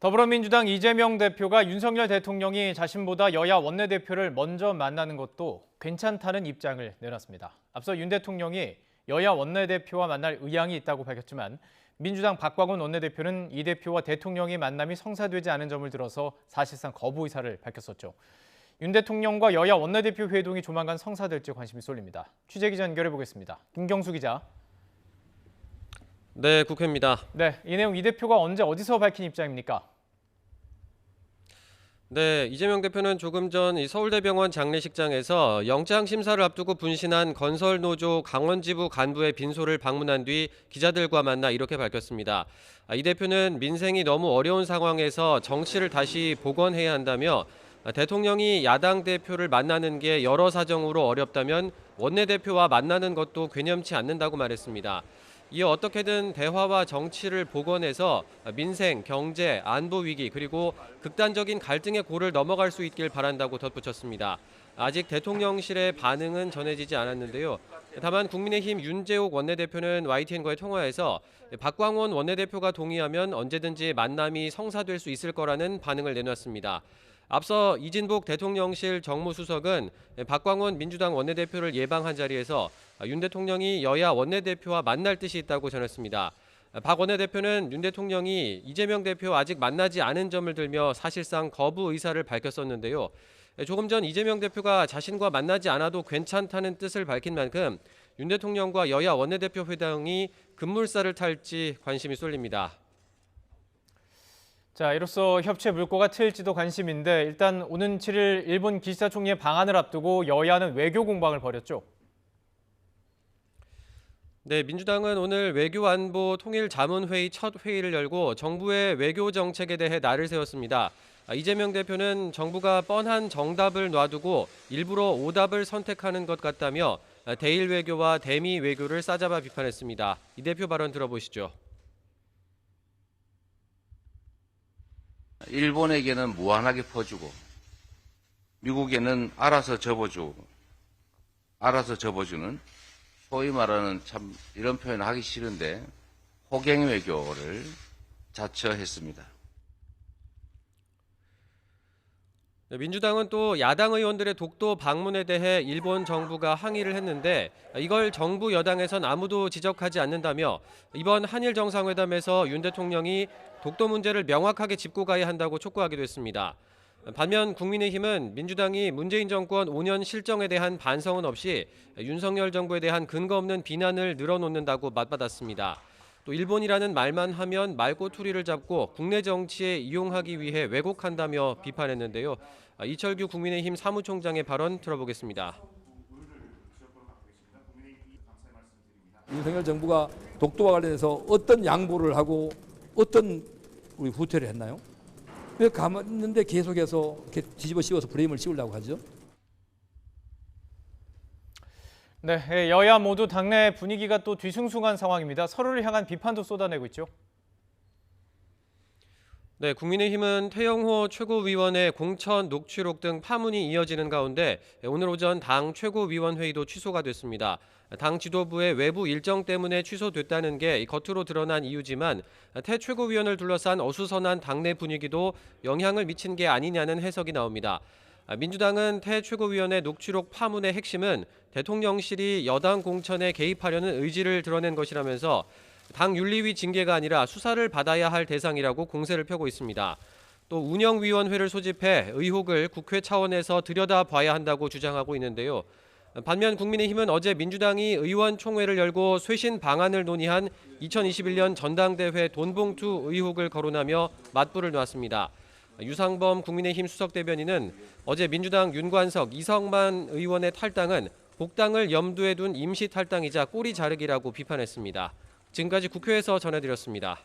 더불어민주당 이재명 대표가 윤석열 대통령이 자신보다 여야 원내대표를 먼저 만나는 것도 괜찮다는 입장을 내놨습니다. 앞서 윤 대통령이 여야 원내대표와 만날 의향이 있다고 밝혔지만 민주당 박광원 원내대표는 이 대표와 대통령의 만남이 성사되지 않은 점을 들어서 사실상 거부 의사를 밝혔었죠. 윤 대통령과 여야 원내대표 회동이 조만간 성사될지 관심이 쏠립니다. 취재기자 연결해 보겠습니다. 김경수 기자. 네, 국회입니다. 네, 이 내용 이 대표가 언제 어디서 밝힌 입장입니까? 네, 이재명 대표는 조금 전 서울대병원 장례식장에서 영장 심사를 앞두고 분신한 건설노조 강원지부 간부의 빈소를 방문한 뒤 기자들과 만나 이렇게 밝혔습니다. 이 대표는 민생이 너무 어려운 상황에서 정치를 다시 복원해야 한다며 대통령이 야당 대표를 만나는 게 여러 사정으로 어렵다면 원내대표와 만나는 것도 괴념치 않는다고 말했습니다. 이어 어떻게든 대화와 정치를 복원해서 민생, 경제, 안보 위기 그리고 극단적인 갈등의 골을 넘어갈 수 있길 바란다고 덧붙였습니다. 아직 대통령실의 반응은 전해지지 않았는데요. 다만 국민의힘 윤재옥 원내대표는 YTN과의 통화에서 박광원 원내대표가 동의하면 언제든지 만남이 성사될 수 있을 거라는 반응을 내놨습니다. 앞서 이진복 대통령실 정무수석은 박광원 민주당 원내대표를 예방한 자리에서 윤 대통령이 여야 원내대표와 만날 뜻이 있다고 전했습니다. 박 원내대표는 윤 대통령이 이재명 대표 아직 만나지 않은 점을 들며 사실상 거부 의사를 밝혔었는데요. 조금 전 이재명 대표가 자신과 만나지 않아도 괜찮다는 뜻을 밝힌 만큼 윤 대통령과 여야 원내대표 회담이 급물살을 탈지 관심이 쏠립니다. 자, 이로써 협치의 물꼬가 트일지도 관심인데 일단 오는 7일 일본 기시다 총리의 방한을 앞두고 여야는 외교 공방을 벌였죠. 네, 민주당은 오늘 외교안보 통일자문회의 첫 회의를 열고 정부의 외교 정책에 대해 날을 세웠습니다. 이재명 대표는 정부가 뻔한 정답을 놔두고 일부러 오답을 선택하는 것 같다며 대일 외교와 대미 외교를 싸잡아 비판했습니다. 이 대표 발언 들어보시죠. 일본에게는 무한하게 퍼주고 미국에는 알아서 접어주는 소위 말하는 참 이런 표현을 하기 싫은데 호갱 외교를 자처했습니다. 민주당은 또 야당 의원들의 독도 방문에 대해 일본 정부가 항의를 했는데 이걸 정부 여당에선 아무도 지적하지 않는다며 이번 한일 정상회담에서 윤 대통령이 독도 문제를 명확하게 짚고 가야 한다고 촉구하기도 했습니다. 반면 국민의힘은 민주당이 문재인 정권 5년 실정에 대한 반성은 없이 윤석열 정부에 대한 근거 없는 비난을 늘어놓는다고 맞받았습니다. 또 일본이라는 말만 하면 말꼬투리를 잡고 국내 정치에 이용하기 위해 왜곡한다며 비판했는데요. 이철규 국민의힘 사무총장의 발언 들어보겠습니다. 윤석열 정부가 독도와 관련해서 어떤 양보를 하고 어떤 우리 후퇴를 했나요? 왜 가만히 있는데 계속해서 이렇게 뒤집어 씌워서 브레임을 씌우려고 하죠? 네, 여야 모두 당내 분위기가 또 뒤숭숭한 상황입니다. 서로를 향한 비판도 쏟아내고 있죠. 네, 국민의힘은 태영호 최고위원의 공천 녹취록 등 파문이 이어지는 가운데 오늘 오전 당 최고위원회의도 취소가 됐습니다. 당 지도부의 외부 일정 때문에 취소됐다는 게 겉으로 드러난 이유지만 태 최고위원을 둘러싼 어수선한 당내 분위기도 영향을 미친 게 아니냐는 해석이 나옵니다. 민주당은 태 최고위원의 녹취록 파문의 핵심은 대통령실이 여당 공천에 개입하려는 의지를 드러낸 것이라면서 당 윤리위 징계가 아니라 수사를 받아야 할 대상이라고 공세를 펴고 있습니다. 또 운영위원회를 소집해 의혹을 국회 차원에서 들여다봐야 한다고 주장하고 있는데요. 반면 국민의힘은 어제 민주당이 의원총회를 열고 쇄신 방안을 논의한 2021년 전당대회 돈봉투 의혹을 거론하며 맞불을 놨습니다. 유상범 국민의힘 수석대변인은 어제 민주당 윤관석, 이성만 의원의 탈당은 복당을 염두에 둔 임시 탈당이자 꼬리 자르기라고 비판했습니다. 지금까지 국회에서 전해드렸습니다.